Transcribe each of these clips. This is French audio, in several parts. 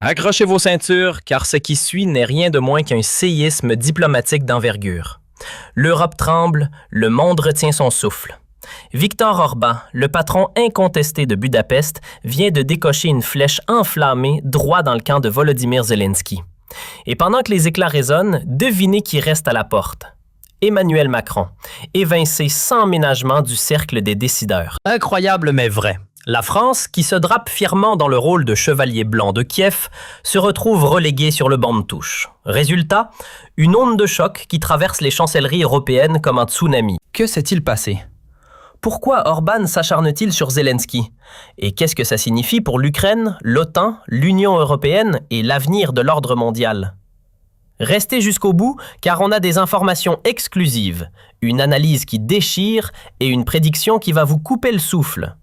Accrochez vos ceintures, car ce qui suit n'est rien de moins qu'un séisme diplomatique d'envergure. L'Europe tremble, le monde retient son souffle. Viktor Orban, le patron incontesté de Budapest, vient de décocher une flèche enflammée droit dans le camp de Volodymyr Zelensky. Et pendant que les éclats résonnent, devinez qui reste à la porte. Emmanuel Macron, évincé sans ménagement du cercle des décideurs. Incroyable mais vrai. La France, qui se drape fièrement dans le rôle de chevalier blanc de Kiev, se retrouve reléguée sur le banc de touche. Résultat, une onde de choc qui traverse les chancelleries européennes comme un tsunami. Que s'est-il passé? Pourquoi Orban s'acharne-t-il sur Zelensky? Et qu'est-ce que ça signifie pour l'Ukraine, l'OTAN, l'Union européenne et l'avenir de l'ordre mondial? Restez jusqu'au bout, car on a des informations exclusives, une analyse qui déchire et une prédiction qui va vous couper le souffle.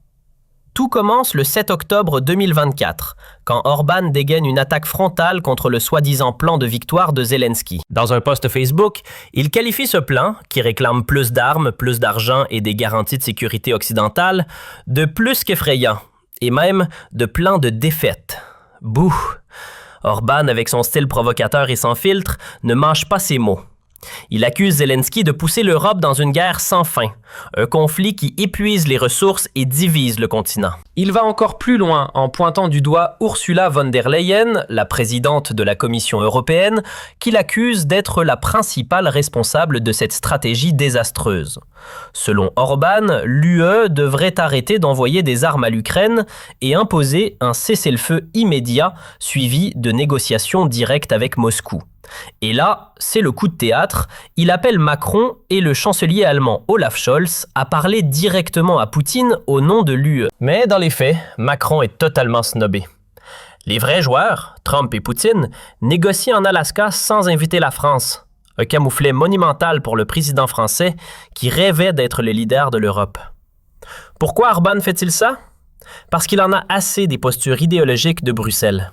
Tout commence le 7 octobre 2024, quand Orban dégaine une attaque frontale contre le soi-disant plan de victoire de Zelensky. Dans un post Facebook, il qualifie ce plan, qui réclame plus d'armes, plus d'argent et des garanties de sécurité occidentale, de plus qu'effrayant, et même de plan de défaite. Bouh! Orban, avec son style provocateur et sans filtre, ne mâche pas ses mots. Il accuse Zelensky de pousser l'Europe dans une guerre sans fin, un conflit qui épuise les ressources et divise le continent. Il va encore plus loin en pointant du doigt Ursula von der Leyen, la présidente de la Commission européenne, qu'il accuse d'être la principale responsable de cette stratégie désastreuse. Selon Orban, l'UE devrait arrêter d'envoyer des armes à l'Ukraine et imposer un cessez-le-feu immédiat suivi de négociations directes avec Moscou. Et là, c'est le coup de théâtre, il appelle Macron et le chancelier allemand Olaf Scholz à parler directement à Poutine au nom de l'UE. Mais dans les faits, Macron est totalement snobé. Les vrais joueurs, Trump et Poutine, négocient en Alaska sans inviter la France. Un camouflet monumental pour le président français qui rêvait d'être le leader de l'Europe. Pourquoi Orban fait-il ça? Parce qu'il en a assez des postures idéologiques de Bruxelles.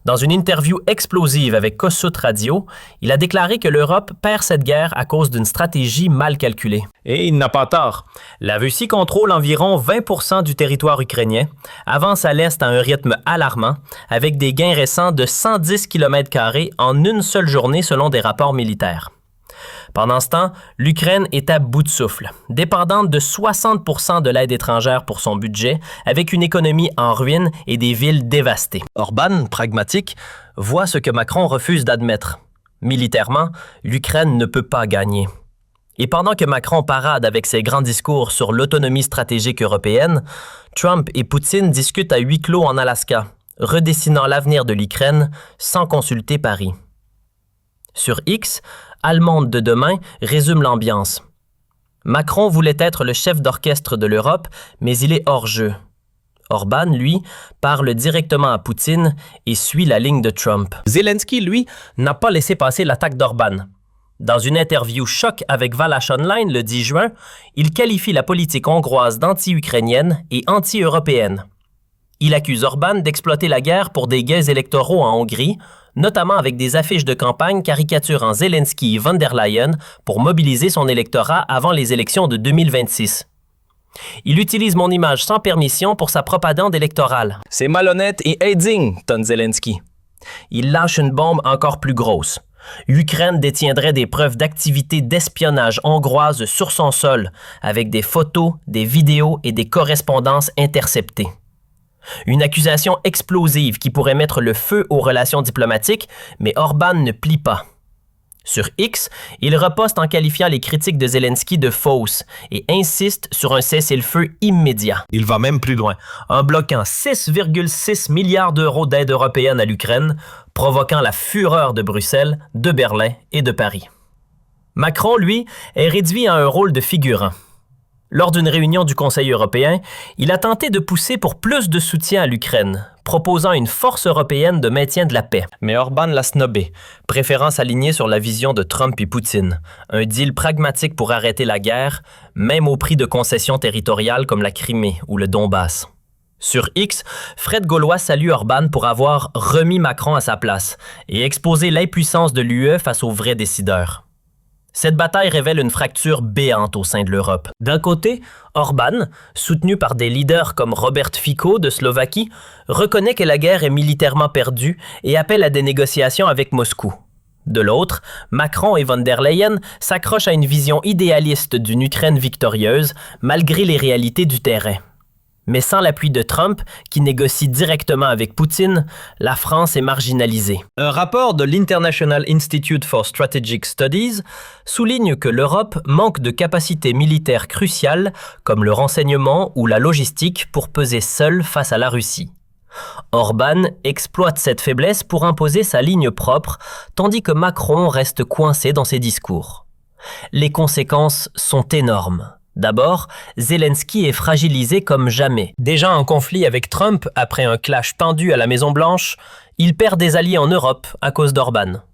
Dans une interview explosive avec Kossuth Radio, il a déclaré que l'Europe perd cette guerre à cause d'une stratégie mal calculée. Et il n'a pas tort. La Russie contrôle environ 20% du territoire ukrainien, avance à l'est à un rythme alarmant, avec des gains récents de 110 km² en une seule journée selon des rapports militaires. Pendant ce temps, l'Ukraine est à bout de souffle, dépendante de 60% de l'aide étrangère pour son budget, avec une économie en ruine et des villes dévastées. Orban, pragmatique, voit ce que Macron refuse d'admettre. Militairement, l'Ukraine ne peut pas gagner. Et pendant que Macron parade avec ses grands discours sur l'autonomie stratégique européenne, Trump et Poutine discutent à huis clos en Alaska, redessinant l'avenir de l'Ukraine sans consulter Paris. Sur X, Allemande de demain résume l'ambiance. Macron voulait être le chef d'orchestre de l'Europe, mais il est hors jeu. Orban, lui, parle directement à Poutine et suit la ligne de Trump. Zelensky, lui, n'a pas laissé passer l'attaque d'Orban. Dans une interview choc avec Valache Online le 10 juin, il qualifie la politique hongroise d'anti-ukrainienne et anti-européenne. Il accuse Orban d'exploiter la guerre pour des gains électoraux en Hongrie, notamment avec des affiches de campagne caricaturant Zelensky et von der Leyen pour mobiliser son électorat avant les élections de 2026. Il utilise mon image sans permission pour sa propagande électorale. C'est malhonnête et indigne, tonne Zelensky. Il lâche une bombe encore plus grosse. L'Ukraine détiendrait des preuves d'activité d'espionnage hongroise sur son sol, avec des photos, des vidéos et des correspondances interceptées. Une accusation explosive qui pourrait mettre le feu aux relations diplomatiques, mais Orban ne plie pas. Sur X, il riposte en qualifiant les critiques de Zelensky de fausses et insiste sur un cessez-le-feu immédiat. Il va même plus loin, en bloquant 6,6 milliards d'euros d'aide européenne à l'Ukraine, provoquant la fureur de Bruxelles, de Berlin et de Paris. Macron, lui, est réduit à un rôle de figurant. Lors d'une réunion du Conseil européen, il a tenté de pousser pour plus de soutien à l'Ukraine, proposant une force européenne de maintien de la paix. Mais Orban l'a snobé, préférant s'aligner sur la vision de Trump et Poutine, un deal pragmatique pour arrêter la guerre, même au prix de concessions territoriales comme la Crimée ou le Donbass. Sur X, Fred Gaulois salue Orban pour avoir remis Macron à sa place et exposé l'impuissance de l'UE face aux vrais décideurs. Cette bataille révèle une fracture béante au sein de l'Europe. D'un côté, Orbán, soutenu par des leaders comme Robert Fico de Slovaquie, reconnaît que la guerre est militairement perdue et appelle à des négociations avec Moscou. De l'autre, Macron et von der Leyen s'accrochent à une vision idéaliste d'une Ukraine victorieuse, malgré les réalités du terrain. Mais sans l'appui de Trump, qui négocie directement avec Poutine, la France est marginalisée. Un rapport de l'International Institute for Strategic Studies souligne que l'Europe manque de capacités militaires cruciales, comme le renseignement ou la logistique, pour peser seule face à la Russie. Orbán exploite cette faiblesse pour imposer sa ligne propre, tandis que Macron reste coincé dans ses discours. Les conséquences sont énormes. D'abord, Zelensky est fragilisé comme jamais. Déjà en conflit avec Trump après un clash tendu à la Maison-Blanche, il perd des alliés en Europe à cause d'Orbán.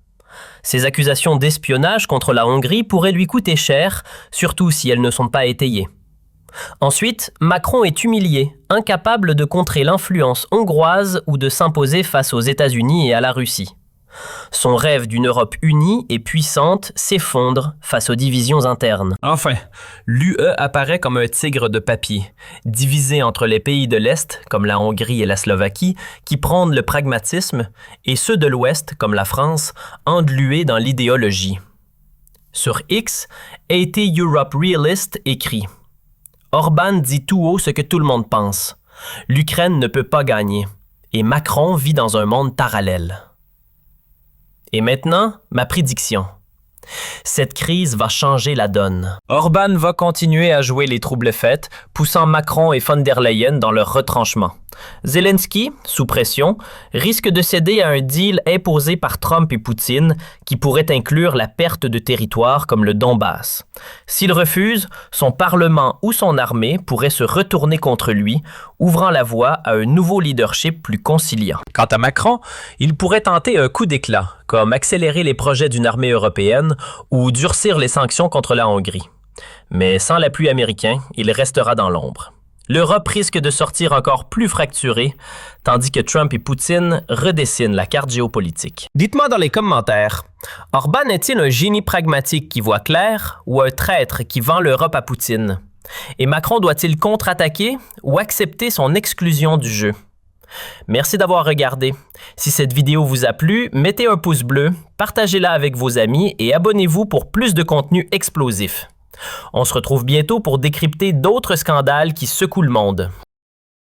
Ses accusations d'espionnage contre la Hongrie pourraient lui coûter cher, surtout si elles ne sont pas étayées. Ensuite, Macron est humilié, incapable de contrer l'influence hongroise ou de s'imposer face aux États-Unis et à la Russie. Son rêve d'une Europe unie et puissante s'effondre face aux divisions internes. Enfin, l'UE apparaît comme un tigre de papier, divisé entre les pays de l'Est, comme la Hongrie et la Slovaquie, qui prônent le pragmatisme, et ceux de l'Ouest, comme la France, englués dans l'idéologie. Sur X, AT Europe Realist écrit « Orbán dit tout haut ce que tout le monde pense. L'Ukraine ne peut pas gagner, et Macron vit dans un monde parallèle. » Et maintenant, ma prédiction. Cette crise va changer la donne. Orbán va continuer à jouer les troubles-fêtes, poussant Macron et von der Leyen dans leur retranchement. Zelensky, sous pression, risque de céder à un deal imposé par Trump et Poutine qui pourrait inclure la perte de territoires comme le Donbass. S'il refuse, son Parlement ou son armée pourrait se retourner contre lui, ouvrant la voie à un nouveau leadership plus conciliant. Quant à Macron, il pourrait tenter un coup d'éclat, comme accélérer les projets d'une armée européenne ou durcir les sanctions contre la Hongrie. Mais sans l'appui américain, il restera dans l'ombre. L'Europe risque de sortir encore plus fracturée, tandis que Trump et Poutine redessinent la carte géopolitique. Dites-moi dans les commentaires, Orbán est-il un génie pragmatique qui voit clair ou un traître qui vend l'Europe à Poutine? Et Macron doit-il contre-attaquer ou accepter son exclusion du jeu? Merci d'avoir regardé. Si cette vidéo vous a plu, mettez un pouce bleu, partagez-la avec vos amis et abonnez-vous pour plus de contenu explosif. On se retrouve bientôt pour décrypter d'autres scandales qui secouent le monde.